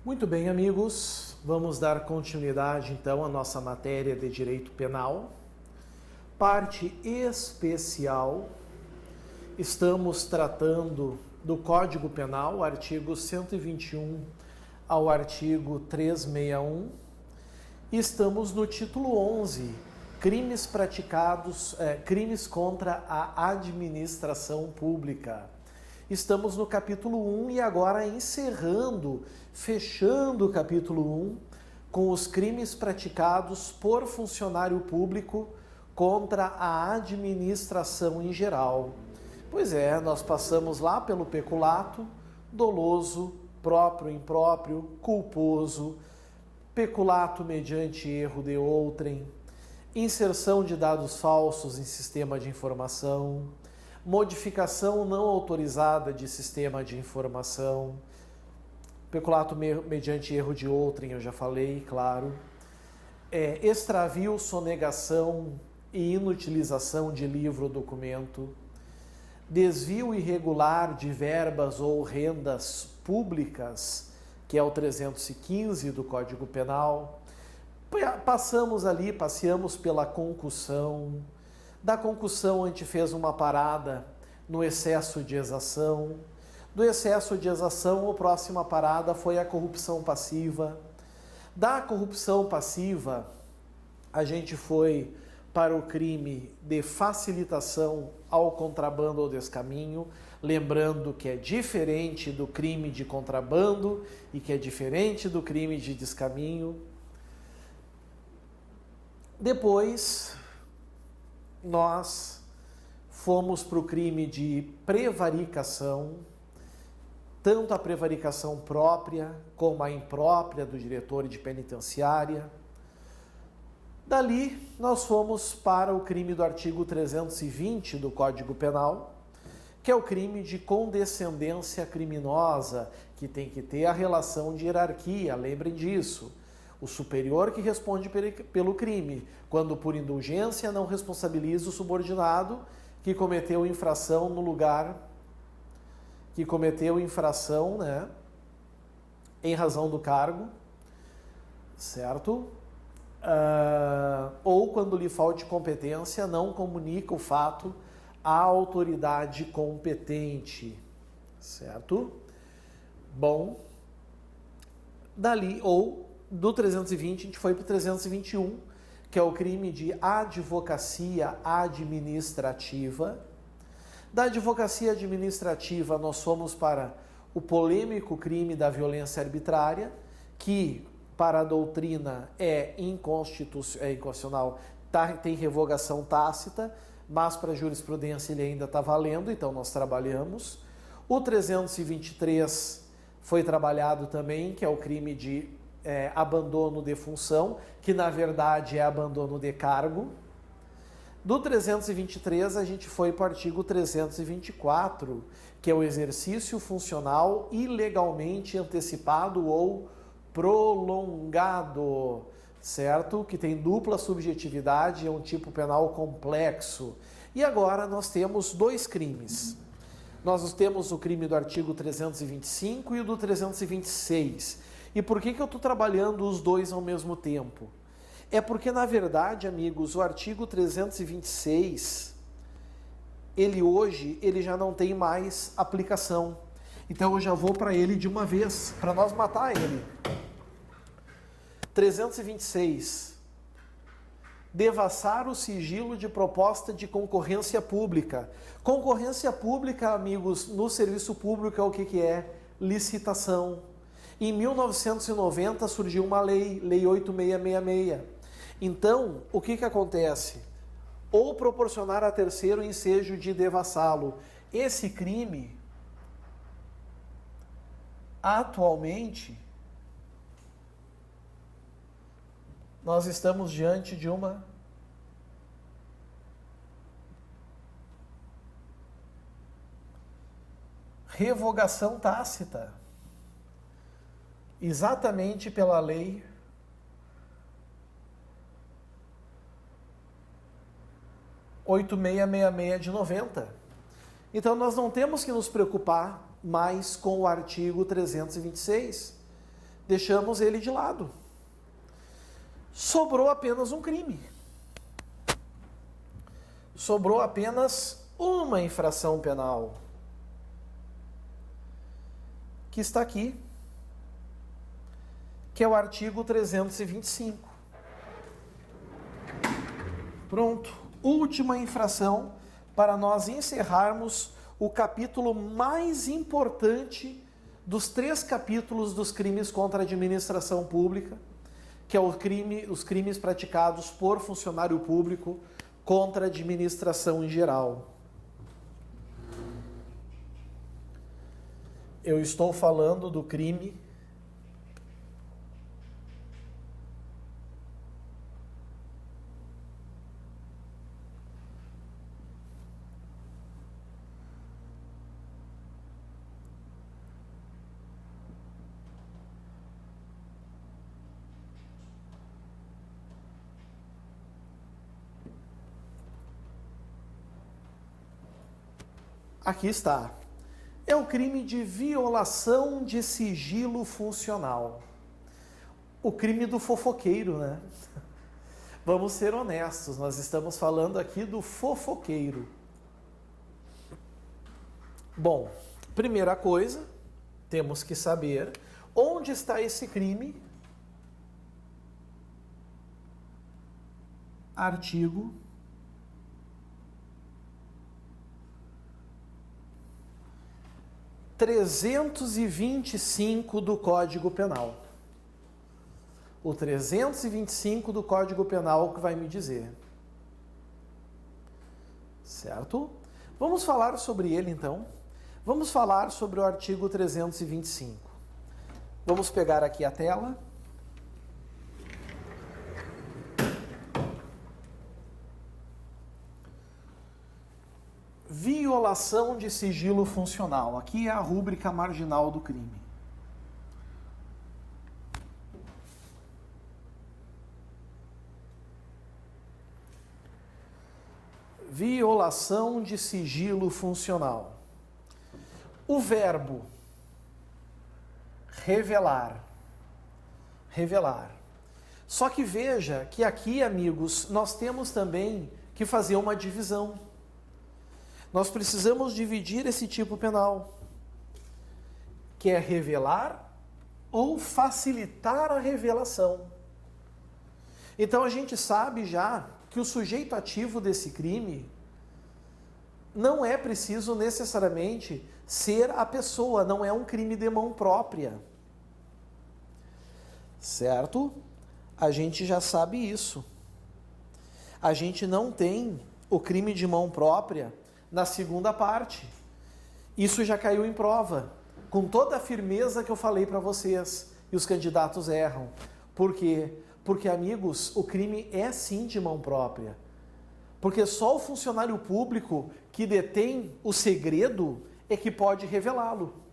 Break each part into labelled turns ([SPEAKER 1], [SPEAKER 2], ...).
[SPEAKER 1] Muito bem, amigos, vamos dar continuidade então à nossa matéria de direito penal. Parte especial, estamos tratando do Código Penal, artigo 121 ao artigo 361. Estamos no título 11, crimes contra a administração pública. Estamos no capítulo 1 e agora fechando o capítulo 1 com os crimes praticados por funcionário público contra a administração em geral. Pois é, nós passamos lá pelo peculato, doloso, próprio, impróprio, culposo, peculato mediante erro de outrem, inserção de dados falsos em sistema de informação, modificação não autorizada de sistema de informação, peculato mediante erro de outrem, eu já falei, claro, extravio, sonegação e inutilização de livro ou documento, desvio irregular de verbas ou rendas públicas, que é o 315 do Código Penal. Passeamos pela concussão. Da concussão a gente fez uma parada no excesso de exação. Do excesso de exação, a próxima parada foi a corrupção passiva. Da corrupção passiva, a gente foi para o crime de facilitação ao contrabando ou descaminho, lembrando que é diferente do crime de contrabando e que é diferente do crime de descaminho. Depois, nós fomos para o crime de prevaricação, tanto a prevaricação própria como a imprópria do diretor de penitenciária. Dali, nós fomos para o crime do artigo 320 do Código Penal, que é o crime de condescendência criminosa, que tem que ter a relação de hierarquia, lembrem disso. O superior que responde pelo crime, quando por indulgência não responsabiliza o subordinado que cometeu infração no lugar, que cometeu infração, em razão do cargo, certo? Ou quando lhe falte competência, não comunica o fato à autoridade competente, certo? Bom, dali, ou do 320, a gente foi para o 321, que é o crime de advocacia administrativa. Da advocacia administrativa, nós fomos para o polêmico crime da violência arbitrária, que para a doutrina é inconstitucional, tem revogação tácita, mas para a jurisprudência ele ainda está valendo, então nós trabalhamos. O 323 foi trabalhado também, que é o crime de abandono de função, que na verdade é abandono de cargo. Do 323 a gente foi para o artigo 324, que é o exercício funcional ilegalmente antecipado ou prolongado, certo? Que tem dupla subjetividade, é um tipo penal complexo. E agora nós temos dois crimes. Nós temos o crime do artigo 325 e o do 326. E por que eu estou trabalhando os dois ao mesmo tempo? É porque, na verdade, amigos, o artigo 326, ele já não tem mais aplicação. Então eu já vou para ele de uma vez, para nós matar ele. 326. Devassar o sigilo de proposta de concorrência pública. Concorrência pública, amigos, no serviço público é o que é? Licitação. Em 1990 surgiu uma lei 8666. Então, o que acontece? Ou proporcionar a terceiro ensejo de devassá-lo. Esse crime, atualmente, nós estamos diante de uma revogação tácita. Exatamente pela lei 8666 de 90. Então nós não temos que nos preocupar mais com o artigo 326. deixamos ele de lado. Sobrou apenas um crime. Sobrou apenas uma infração penal, que está aqui, que é o artigo 325. Pronto, última infração para nós encerrarmos o capítulo mais importante dos 3 capítulos dos crimes contra a administração pública, que é os crimes praticados por funcionário público contra a administração em geral. Eu estou falando do crime aqui está. É o crime de violação de sigilo funcional. O crime do fofoqueiro, né? Vamos ser honestos, nós estamos falando aqui do fofoqueiro. Bom, primeira coisa, temos que saber onde está esse crime. Artigo 325 do Código Penal. O 325 do Código Penal que vai me dizer. Certo? Vamos falar sobre ele então. Vamos falar sobre o artigo 325. Vamos pegar aqui a tela. Violação de sigilo funcional. Aqui é a rúbrica marginal do crime. Violação de sigilo funcional. O verbo revelar. Revelar. Só que veja que aqui, amigos, nós temos também que fazer uma divisão. Nós precisamos dividir esse tipo penal, que é revelar ou facilitar a revelação. Então a gente sabe já que o sujeito ativo desse crime não é preciso necessariamente ser a pessoa, não é um crime de mão própria. Certo? A gente já sabe isso. A gente não tem o crime de mão própria na segunda parte. Isso já caiu em prova, com toda a firmeza que eu falei para vocês, e os candidatos erram. Por quê? Porque, amigos, o crime é sim de mão própria. Porque só o funcionário público que detém o segredo é que pode revelá-lo.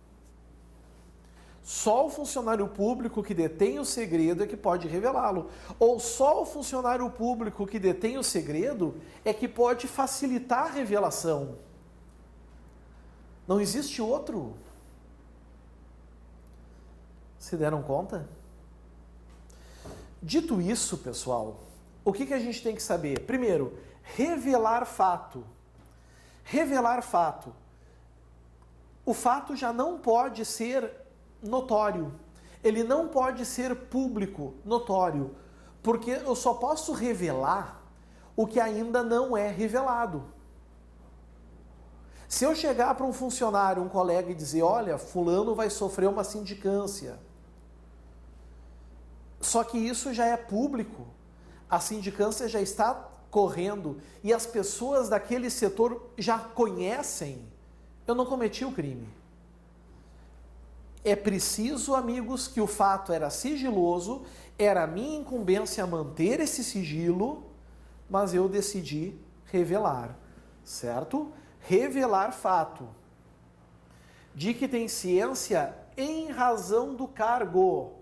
[SPEAKER 1] Só o funcionário público que detém o segredo é que pode revelá-lo. Ou só o funcionário público que detém o segredo é que pode facilitar a revelação. Não existe outro. Se deram conta? Dito isso, pessoal, o que a gente tem que saber? Primeiro, revelar fato. Revelar fato. O fato já não pode ser notório. Ele não pode ser público, notório, porque eu só posso revelar o que ainda não é revelado. Se eu chegar para um funcionário, um colega e dizer, olha, fulano vai sofrer uma sindicância, só que isso já é público, a sindicância já está correndo e as pessoas daquele setor já conhecem, eu não cometi o crime. É preciso, amigos, que o fato era sigiloso, era minha incumbência manter esse sigilo, mas eu decidi revelar, certo? Revelar fato. De que tem ciência em razão do cargo.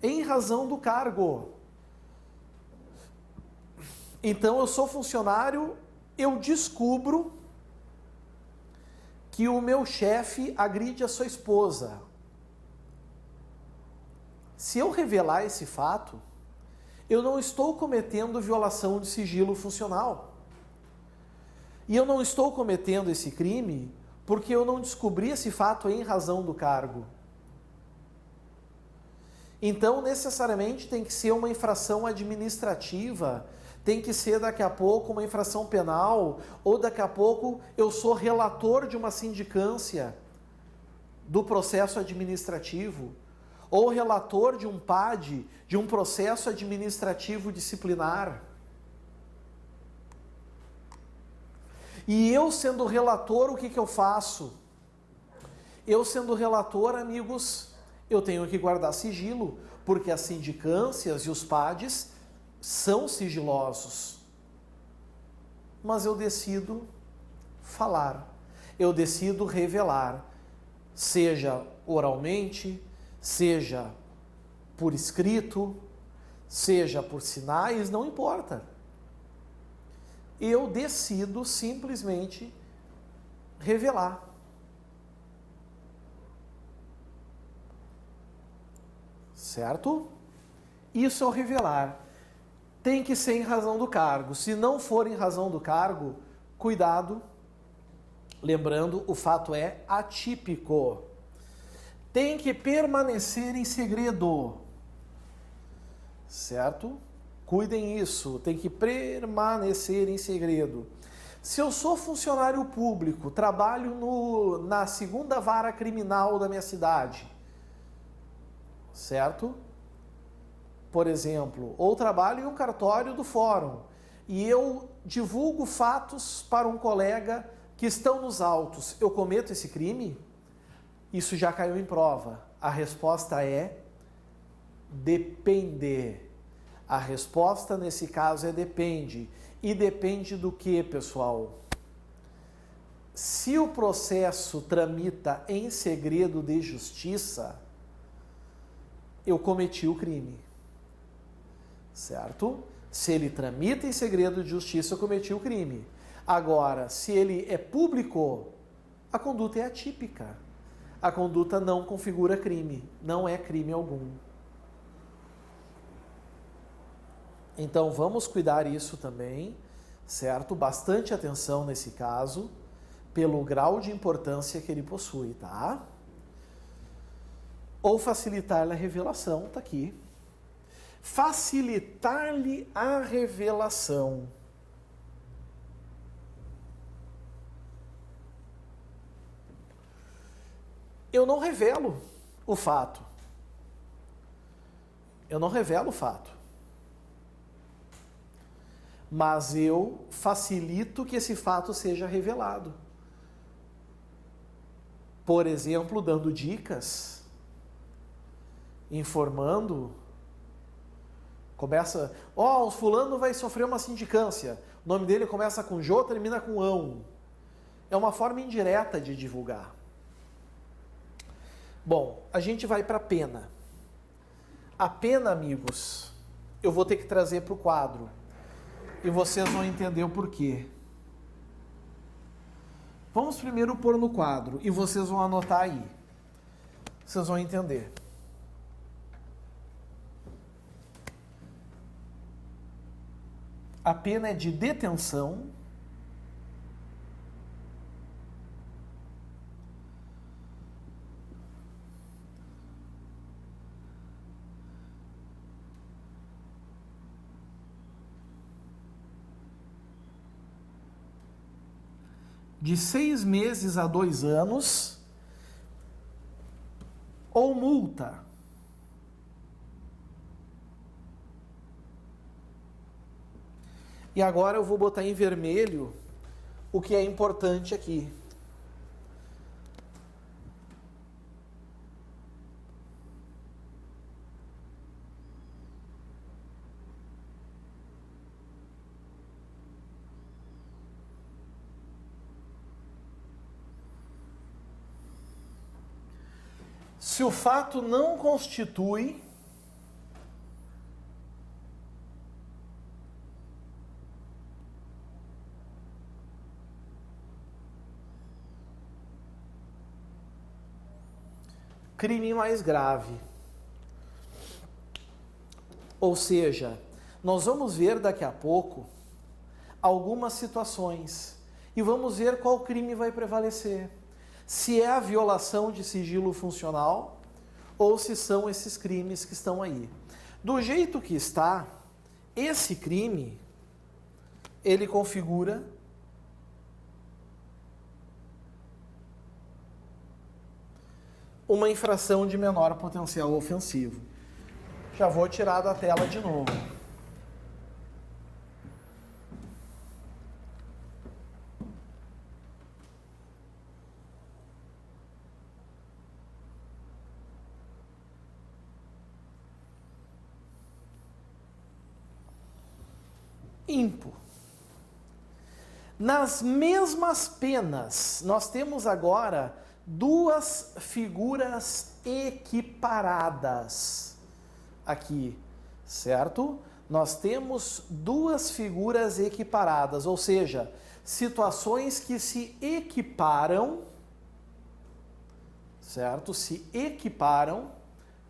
[SPEAKER 1] Em razão do cargo. Então, eu sou funcionário, eu descubro que o meu chefe agride a sua esposa. Se eu revelar esse fato, eu não estou cometendo violação de sigilo funcional. E eu não estou cometendo esse crime porque eu não descobri esse fato em razão do cargo. Então, necessariamente, tem que ser uma infração administrativa, tem que ser daqui a pouco uma infração penal, ou daqui a pouco eu sou relator de uma sindicância do processo administrativo, ou relator de um PAD, de um processo administrativo disciplinar. E eu sendo relator, o que eu faço? Eu sendo relator, amigos, eu tenho que guardar sigilo, porque as sindicâncias e os PADs são sigilosos. Mas eu decido falar, eu decido revelar, seja oralmente, seja por escrito, seja por sinais, não importa. Eu decido simplesmente revelar. Certo? Isso é o revelar. Tem que ser em razão do cargo. Se não for em razão do cargo, cuidado. Lembrando, o fato é atípico. Tem que permanecer em segredo. Certo? Cuidem isso. Tem que permanecer em segredo. Se eu sou funcionário público, trabalho na segunda vara criminal da minha cidade, certo? Por exemplo, ou trabalho em um cartório do fórum e eu divulgo fatos para um colega que estão nos autos, eu cometo esse crime? Isso já caiu em prova. A resposta é depende. A resposta nesse caso é depende. E depende do que, pessoal? Se o processo tramita em segredo de justiça, eu cometi o crime. Certo? Se ele tramita em segredo de justiça, eu cometi o crime. Agora, se ele é público, a conduta é atípica. A conduta não configura crime. Não é crime algum. Então, vamos cuidar isso também, certo? Bastante atenção nesse caso, pelo grau de importância que ele possui, tá? Ou facilitar-lhe a revelação, tá aqui. Facilitar-lhe a revelação. Eu não revelo o fato. Eu não revelo o fato. Mas eu facilito que esse fato seja revelado. Por exemplo, dando dicas, informando. Começa, o fulano vai sofrer uma sindicância. O nome dele começa com J, termina com ão. É uma forma indireta de divulgar. Bom, a gente vai para a pena. A pena, amigos, eu vou ter que trazer para o quadro. E vocês vão entender o porquê. Vamos primeiro pôr no quadro e vocês vão anotar aí. Vocês vão entender. A pena é de detenção. De 6 meses a 2 anos, ou multa. E agora eu vou botar em vermelho o que é importante aqui. Se o fato não constitui crime mais grave. Ou seja, nós vamos ver daqui a pouco algumas situações e vamos ver qual crime vai prevalecer. Se é a violação de sigilo funcional ou se são esses crimes que estão aí. Do jeito que está, esse crime, ele configura uma infração de menor potencial ofensivo. Já vou tirar da tela de novo. Impo. Nas mesmas penas, nós temos agora duas figuras equiparadas aqui, certo? Nós temos duas figuras equiparadas, ou seja, situações que se equiparam, certo? Se equiparam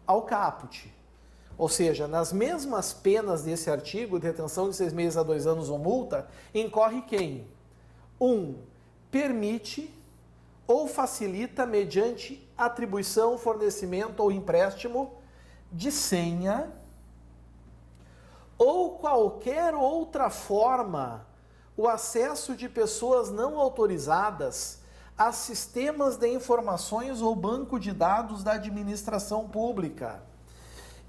[SPEAKER 1] ao caput. Ou seja, nas mesmas penas desse artigo, detenção de 6 meses a 2 anos ou multa, incorre quem? 1. Permite ou facilita mediante atribuição, fornecimento ou empréstimo de senha ou qualquer outra forma o acesso de pessoas não autorizadas a sistemas de informações ou banco de dados da administração pública.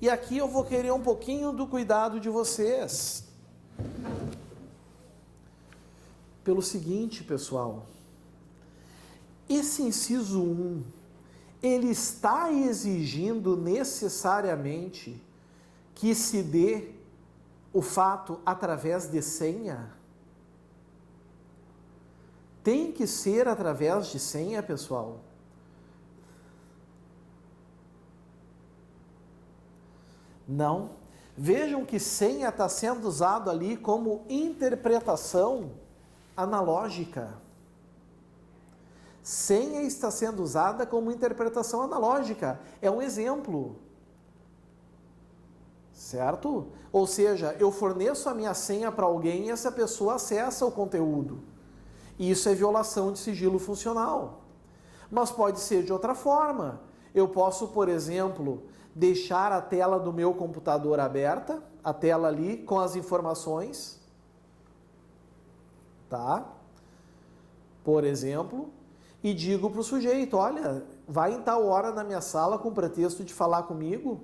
[SPEAKER 1] E aqui eu vou querer um pouquinho do cuidado de vocês. Pelo seguinte, pessoal, esse inciso 1, ele está exigindo necessariamente que se dê o fato através de senha? Tem que ser através de senha, pessoal? Não. Vejam que senha está sendo usado ali como interpretação analógica. Senha está sendo usada como interpretação analógica. É um exemplo. Certo? Ou seja, eu forneço a minha senha para alguém e essa pessoa acessa o conteúdo. Isso é violação de sigilo funcional. Mas pode ser de outra forma. Eu posso, por exemplo, deixar a tela do meu computador aberta, a tela ali com as informações, tá? Por exemplo, e digo para o sujeito, olha, vai em tal hora na minha sala com pretexto de falar comigo,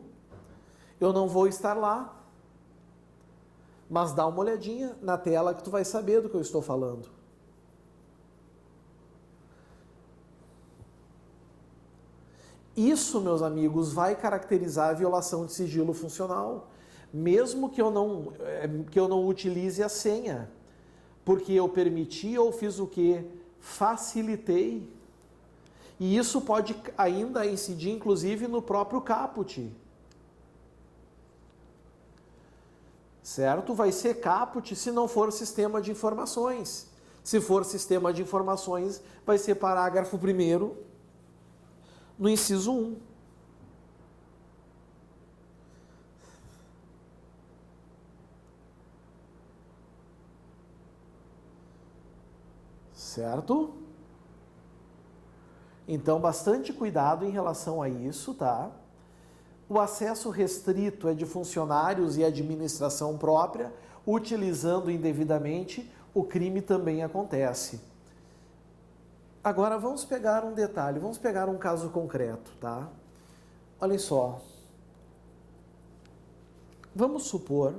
[SPEAKER 1] eu não vou estar lá, mas dá uma olhadinha na tela que tu vai saber do que eu estou falando. Isso, meus amigos, vai caracterizar a violação de sigilo funcional, mesmo que eu não utilize a senha, porque eu permiti ou fiz o quê? Facilitei. E isso pode ainda incidir, inclusive, no próprio caput. Certo? Vai ser caput se não for sistema de informações. Se for sistema de informações, vai ser parágrafo 1º no inciso 1. Certo? Então, bastante cuidado em relação a isso, tá? O acesso restrito é de funcionários e administração própria, utilizando indevidamente, o crime também acontece. Agora vamos pegar um detalhe, vamos pegar um caso concreto, tá? Olhem só. Vamos supor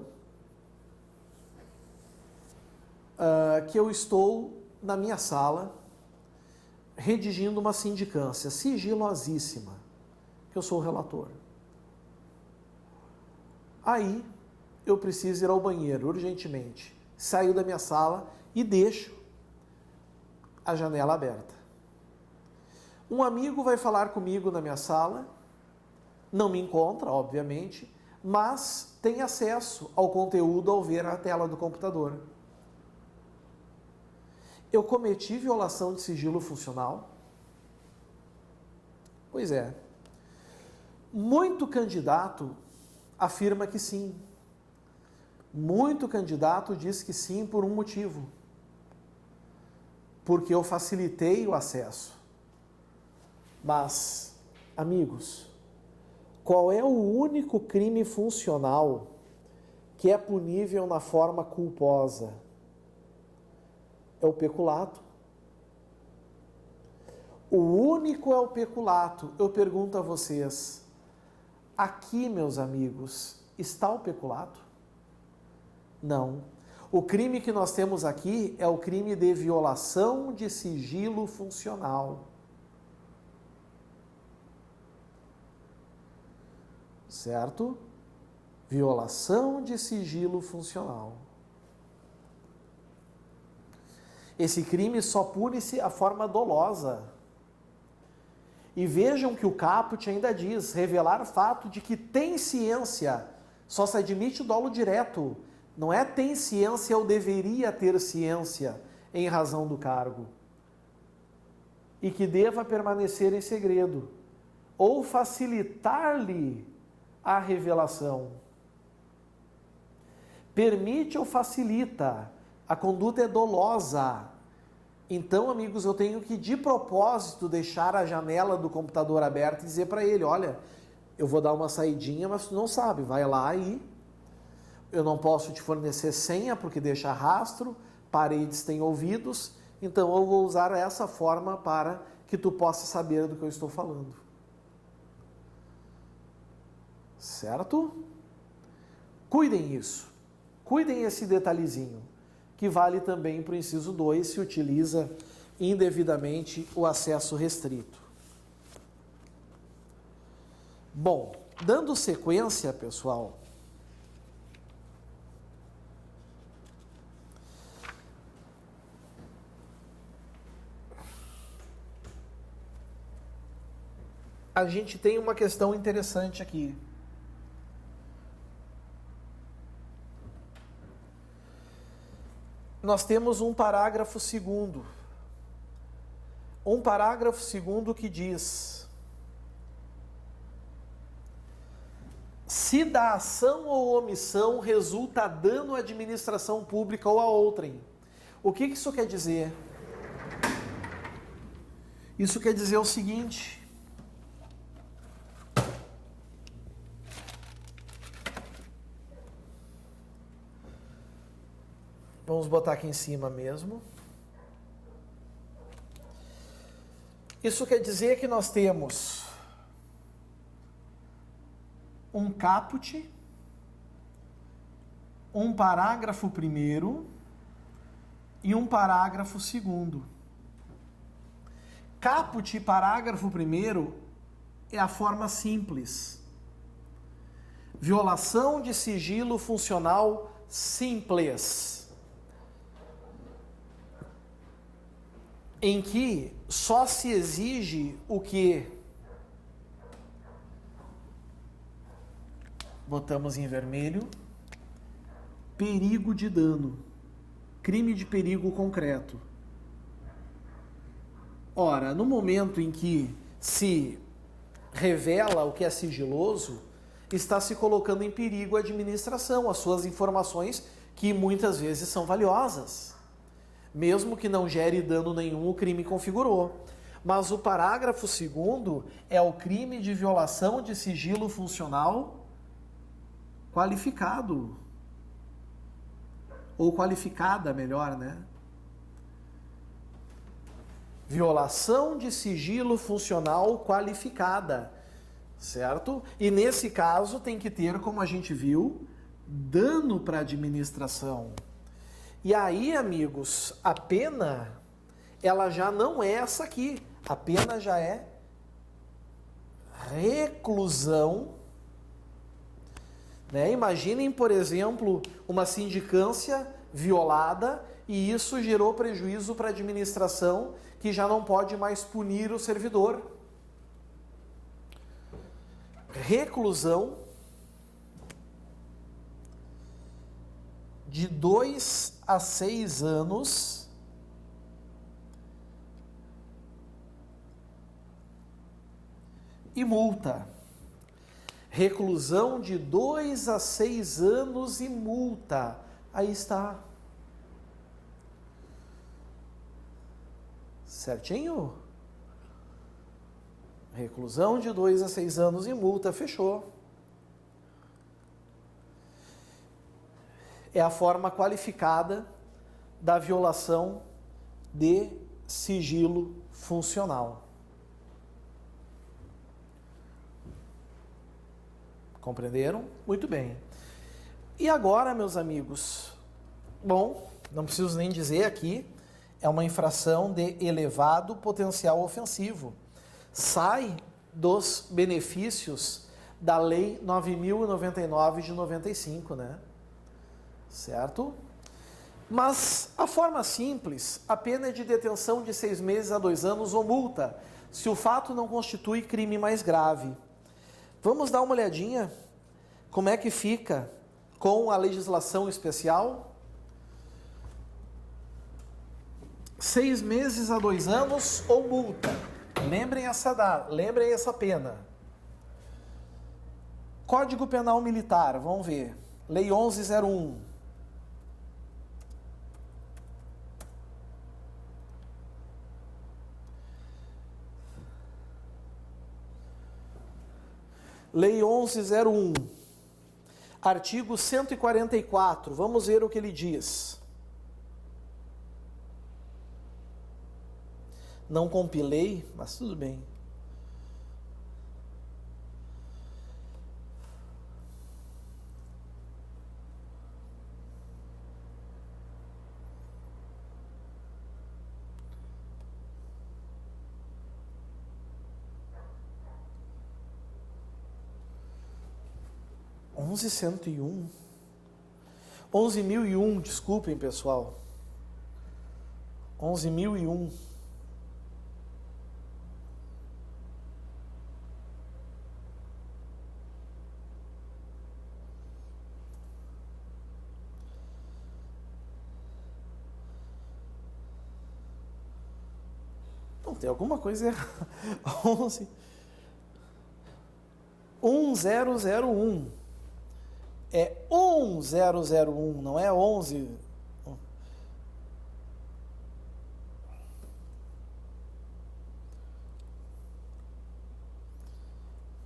[SPEAKER 1] que eu estou na minha sala redigindo uma sindicância sigilosíssima, que eu sou o relator. Aí eu preciso ir ao banheiro urgentemente. Saio da minha sala e deixo a janela aberta. Um amigo vai falar comigo na minha sala, não me encontra, obviamente, mas tem acesso ao conteúdo ao ver a tela do computador. Eu cometi violação de sigilo funcional? Pois é. Muito candidato afirma que sim. Muito candidato diz que sim por um motivo. Porque eu facilitei o acesso. Mas, amigos, qual é o único crime funcional que é punível na forma culposa? É o peculato. O único é o peculato. Eu pergunto a vocês, aqui, meus amigos, está o peculato? Não. O crime que nós temos aqui é o crime de violação de sigilo funcional. Certo? Violação de sigilo funcional. Esse crime só pune-se a forma dolosa. E vejam que o caput ainda diz, revelar fato de que tem ciência, só se admite o dolo direto. Não é tem ciência ou deveria ter ciência em razão do cargo. E que deva permanecer em segredo. Ou facilitar-lhe a revelação. Permite ou facilita. A conduta é dolosa. Então, amigos, eu tenho que, de propósito, deixar a janela do computador aberta e dizer para ele, olha, eu vou dar uma saidinha, mas tu não sabe, vai lá e eu não posso te fornecer senha porque deixa rastro, paredes têm ouvidos, então eu vou usar essa forma para que tu possa saber do que eu estou falando. Certo? Cuidem isso. Cuidem esse detalhezinho, que vale também para o inciso 2, se utiliza indevidamente o acesso restrito. Bom, dando sequência, pessoal, a gente tem uma questão interessante aqui. Nós temos um parágrafo segundo. Um parágrafo segundo que diz: se da ação ou omissão resulta dano à administração pública ou a outrem. O que isso quer dizer? Isso quer dizer o seguinte: vamos botar aqui em cima mesmo. Isso quer dizer que nós temos um caput, um parágrafo primeiro e um parágrafo segundo. Caput e parágrafo primeiro é a forma simples. Violação de sigilo funcional simples. Em que só se exige o que? Botamos em vermelho. Perigo de dano. Crime de perigo concreto. Ora, no momento em que se revela o que é sigiloso, está se colocando em perigo a administração, as suas informações, que muitas vezes são valiosas. Mesmo que não gere dano nenhum, o crime configurou. Mas o parágrafo 2º é o crime de violação de sigilo funcional qualificado. Ou qualificada, melhor, né? Violação de sigilo funcional qualificada, certo? E nesse caso tem que ter, como a gente viu, dano para a administração. E aí, amigos, a pena, ela já não é essa aqui. A pena já é reclusão. Né? Imaginem, por exemplo, uma sindicância violada e isso gerou prejuízo para a administração que já não pode mais punir o servidor. Reclusão de 2 a 6 anos e multa. Reclusão de 2 a 6 anos e multa. Aí está. Certinho? Reclusão de 2 a 6 anos e multa. Fechou. É a forma qualificada da violação de sigilo funcional. Compreenderam? Muito bem. E agora, meus amigos, bom, não preciso nem dizer aqui, é uma infração de elevado potencial ofensivo. Sai dos benefícios da Lei 9.099 de 95, né? Certo? Mas a forma simples, a pena é de detenção de 6 meses a 2 anos ou multa, se o fato não constitui crime mais grave. Vamos dar uma olhadinha como é que fica com a legislação especial? 6 meses a 2 anos ou multa. Lembrem essa pena. Código Penal Militar, vamos ver. Lei 11.01. Lei 11.01, artigo 144, vamos ver o que ele diz. Não compilei, mas tudo bem. Onze 11.001, desculpem, pessoal. 11.001. Não, tem alguma coisa errada. 1001. É 1001, não é 11.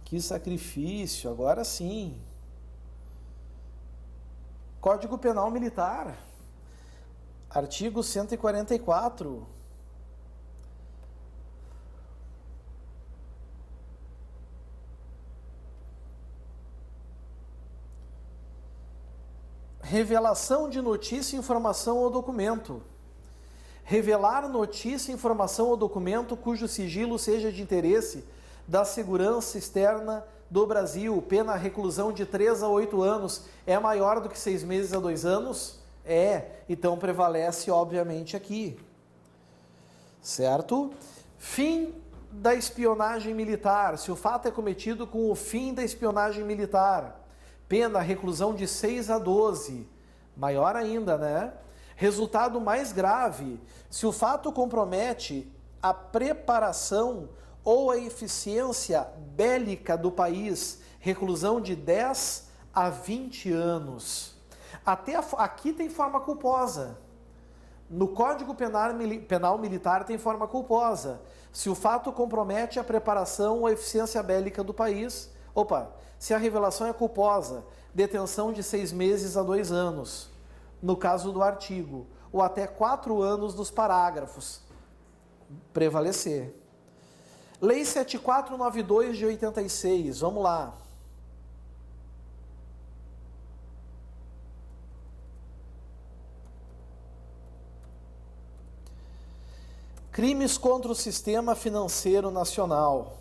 [SPEAKER 1] Que sacrifício, agora sim. Código Penal Militar, artigo 144. Revelação de notícia, informação ou documento. Revelar notícia, informação ou documento cujo sigilo seja de interesse da segurança externa do Brasil. Pena reclusão de 3 a 8 anos. É maior do que 6 meses a 2 anos? É. Então prevalece, obviamente, aqui. Certo? Fim da espionagem militar. Se o fato é cometido com o fim da espionagem militar. Pena, reclusão de 6 a 12, maior ainda, né? Resultado mais grave, se o fato compromete a preparação ou a eficiência bélica do país, reclusão de 10 a 20 anos. Até aqui tem forma culposa. No Código Penal Militar tem forma culposa. Se o fato compromete a preparação ou a eficiência bélica do país, se a revelação é culposa, detenção de 6 meses a 2 anos, no caso do artigo, ou até 4 anos dos parágrafos, prevalecer. Lei 7492 de 86, vamos lá. Crimes contra o sistema financeiro nacional.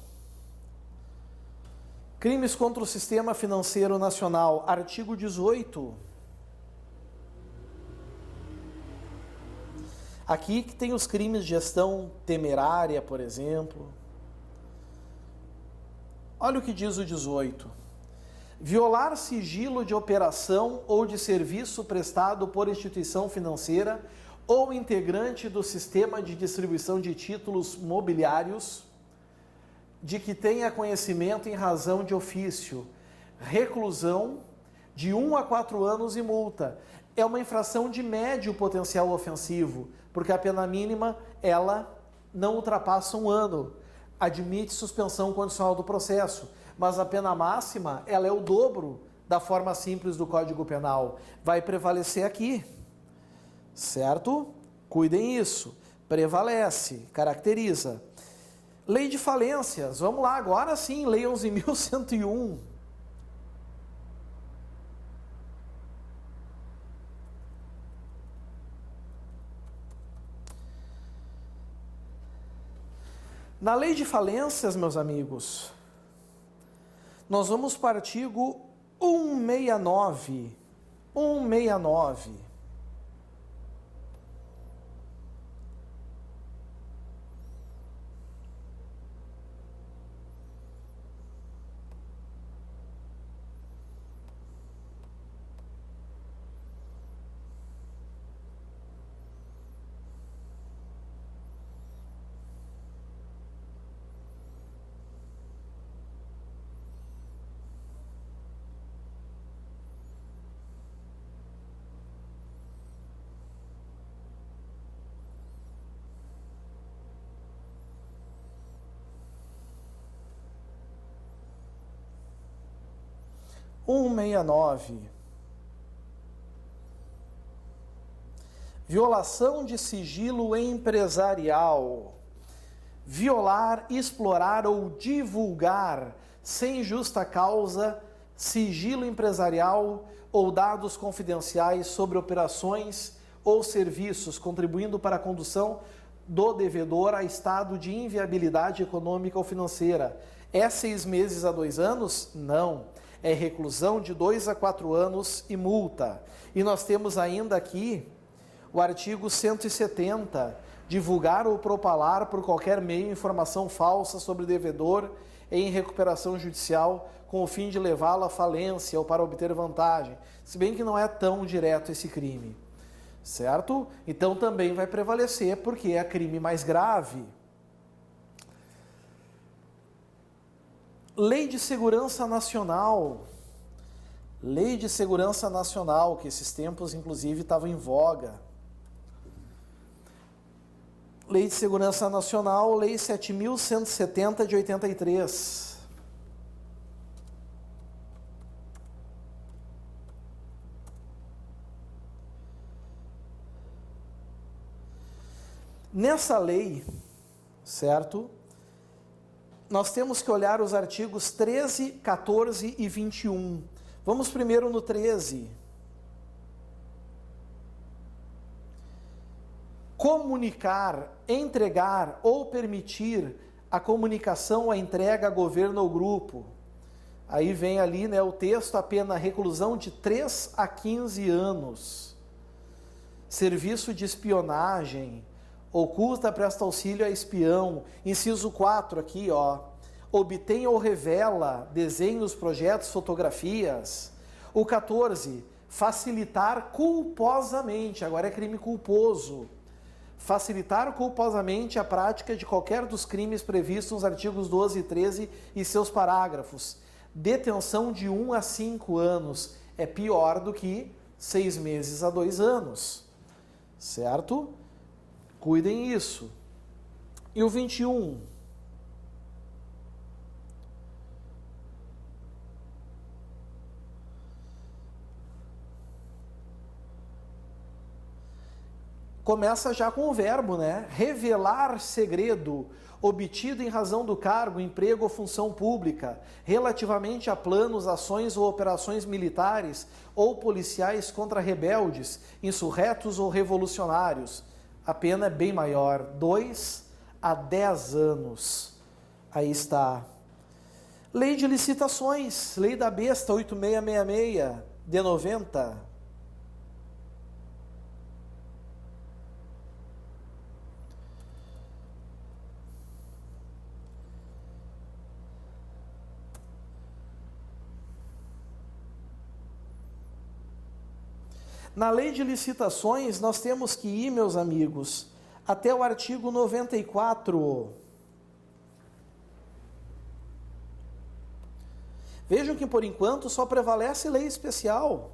[SPEAKER 1] Crimes contra o sistema financeiro nacional, artigo 18. Aqui que tem os crimes de gestão temerária, por exemplo. Olha o que diz o 18. Violar sigilo de operação ou de serviço prestado por instituição financeira ou integrante do sistema de distribuição de títulos mobiliários, de que tenha conhecimento em razão de ofício, reclusão de 1 a 4 anos e multa. É uma infração de médio potencial ofensivo, porque a pena mínima, ela não ultrapassa 1 ano. Admite suspensão condicional do processo, mas a pena máxima, ela é o dobro da forma simples do Código Penal. Vai prevalecer aqui, certo? Cuidem isso. Prevalece, caracteriza. Lei de falências, vamos lá, agora sim, Lei 11.101. Na Lei de falências, meus amigos, nós vamos para o artigo 169. 169. Violação de sigilo empresarial. Violar, explorar ou divulgar sem justa causa sigilo empresarial ou dados confidenciais sobre operações ou serviços, contribuindo para a condução do devedor a estado de inviabilidade econômica ou financeira. É 6 meses a 2 anos? Não. É reclusão de 2 a 4 anos e multa. E nós temos ainda aqui o artigo 170, divulgar ou propalar por qualquer meio informação falsa sobre o devedor em recuperação judicial com o fim de levá-lo à falência ou para obter vantagem. Se bem que não é tão direto esse crime, certo? Então também vai prevalecer porque é crime mais grave. Lei de Segurança Nacional. Lei de Segurança Nacional, que esses tempos inclusive estavam em voga. Lei de Segurança Nacional, Lei 7.170 de 83. Nessa lei, certo? Nós temos que olhar os artigos 13, 14 e 21. Vamos primeiro no 13. Comunicar, entregar ou permitir a comunicação, a entrega a governo ou grupo. Aí vem ali, né, o texto, a pena reclusão de 3 a 15 anos. Serviço de espionagem, oculta, presta auxílio a espião. Inciso 4 aqui, ó. Obtém ou revela desenhos, projetos, fotografias. O 14, facilitar culposamente, agora é crime culposo. Facilitar culposamente a prática de qualquer dos crimes previstos nos artigos 12 e 13 e seus parágrafos. Detenção de 1 a 5 anos é pior do que 6 meses a 2 anos. Certo? Cuidem isso. E o 21? Começa já com o verbo, né? Revelar segredo obtido em razão do cargo, emprego ou função pública, relativamente a planos, ações ou operações militares ou policiais contra rebeldes, insurretos ou revolucionários. A pena é bem maior, 2 a 10 anos. Aí está. Lei de licitações, lei da besta 8666, de 90. Na lei de licitações, nós temos que ir, meus amigos, até o artigo 94. Vejam que, por enquanto, só prevalece lei especial.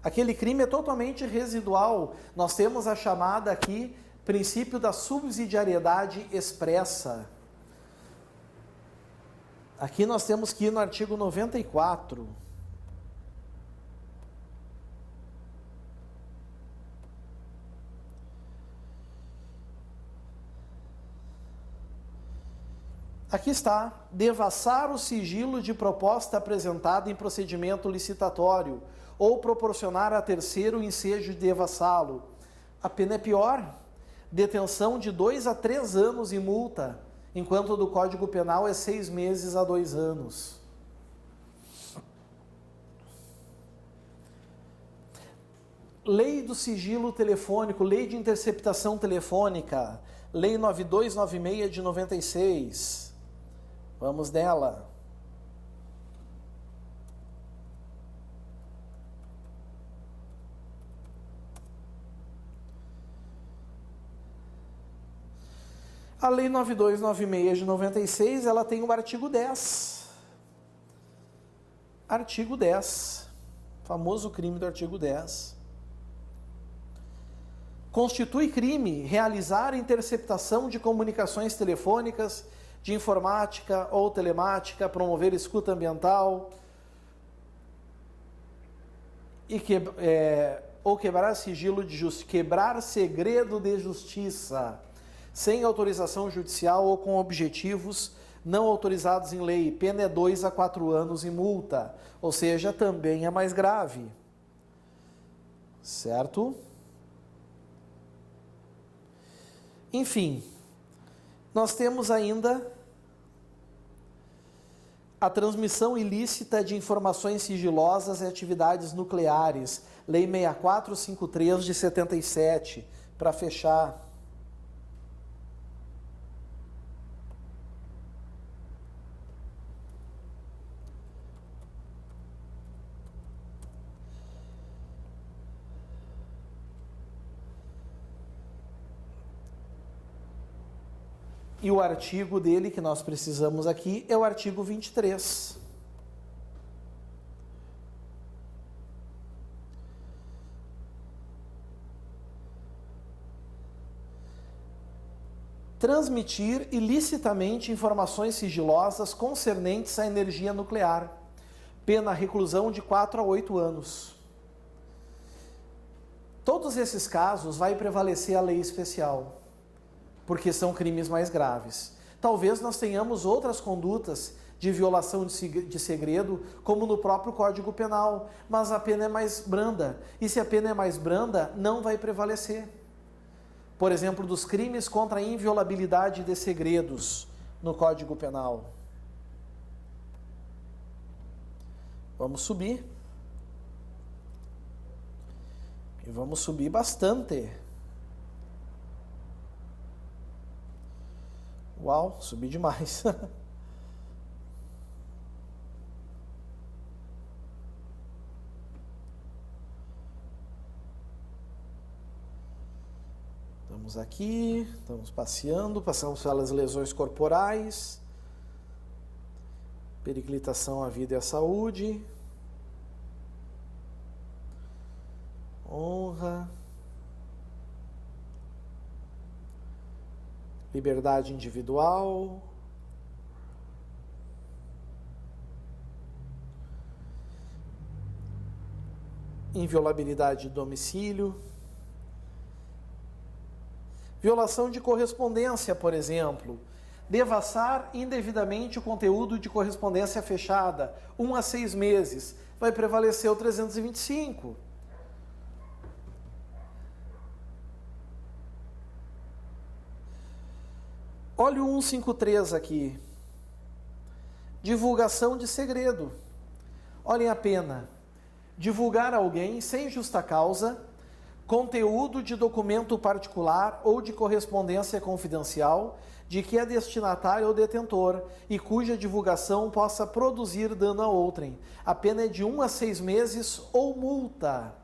[SPEAKER 1] Aquele crime é totalmente residual. Nós temos a chamada aqui, princípio da subsidiariedade expressa. Aqui nós temos que ir no artigo 94. Aqui está, devassar o sigilo de proposta apresentada em procedimento licitatório ou proporcionar a terceiro o ensejo de devassá-lo. A pena é pior, detenção de 2 a 3 anos e multa, enquanto do Código Penal é 6 meses a 2 anos. Lei do sigilo telefônico, lei de interceptação telefônica, lei 9296 de 96. Vamos nela. A lei 9296 de 96, ela tem o artigo 10. Artigo 10. Famoso crime do artigo 10. Constitui crime realizar interceptação de comunicações telefônicas, de informática ou telemática, promover escuta ambiental e quebrar sigilo quebrar segredo de justiça, sem autorização judicial ou com objetivos não autorizados em lei. Pena é 2 a 4 anos e multa, ou seja, também é mais grave. Certo? Enfim, nós temos ainda a transmissão ilícita de informações sigilosas e atividades nucleares, Lei 6453 de 77, para fechar. E o artigo dele que nós precisamos aqui é o artigo 23. Transmitir ilicitamente informações sigilosas concernentes à energia nuclear. Pena reclusão de 4 a 8 anos. Todos esses casos vai prevalecer a lei especial, porque são crimes mais graves. Talvez nós tenhamos outras condutas de violação de segredo, como no próprio Código Penal, mas a pena é mais branda. E se a pena é mais branda, não vai prevalecer. Por exemplo, dos crimes contra a inviolabilidade de segredos no Código Penal. Vamos subir. E vamos subir bastante. Uau, subi demais. Estamos aqui, estamos passeando, passamos pelas lesões corporais, periclitação à vida e à saúde, honra, liberdade individual, inviolabilidade de domicílio, violação de correspondência, por exemplo, devassar indevidamente o conteúdo de correspondência fechada, 1 a 6 meses, vai prevalecer o 325. Olha o 153 aqui. Divulgação de segredo. Olhem a pena. Divulgar a alguém sem justa causa conteúdo de documento particular ou de correspondência confidencial de que é destinatário ou detentor e cuja divulgação possa produzir dano a outrem. A pena é de 1 a 6 meses ou multa.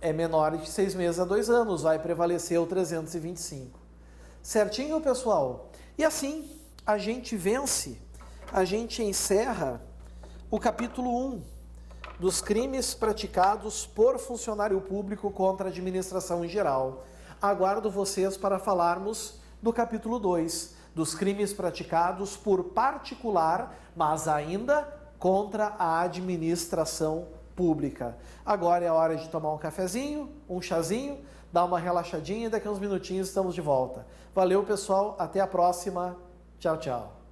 [SPEAKER 1] É menor de 6 meses a 2 anos, vai prevalecer o 325. Certinho, pessoal? E assim, a gente vence, a gente encerra o capítulo 1 dos crimes praticados por funcionário público contra a administração em geral. Aguardo vocês para falarmos do capítulo 2, dos crimes praticados por particular, mas ainda contra a administração pública. Agora é a hora de tomar um cafezinho, um chazinho, dar uma relaxadinha e daqui a uns minutinhos estamos de volta. Valeu, pessoal. Até a próxima. Tchau, tchau.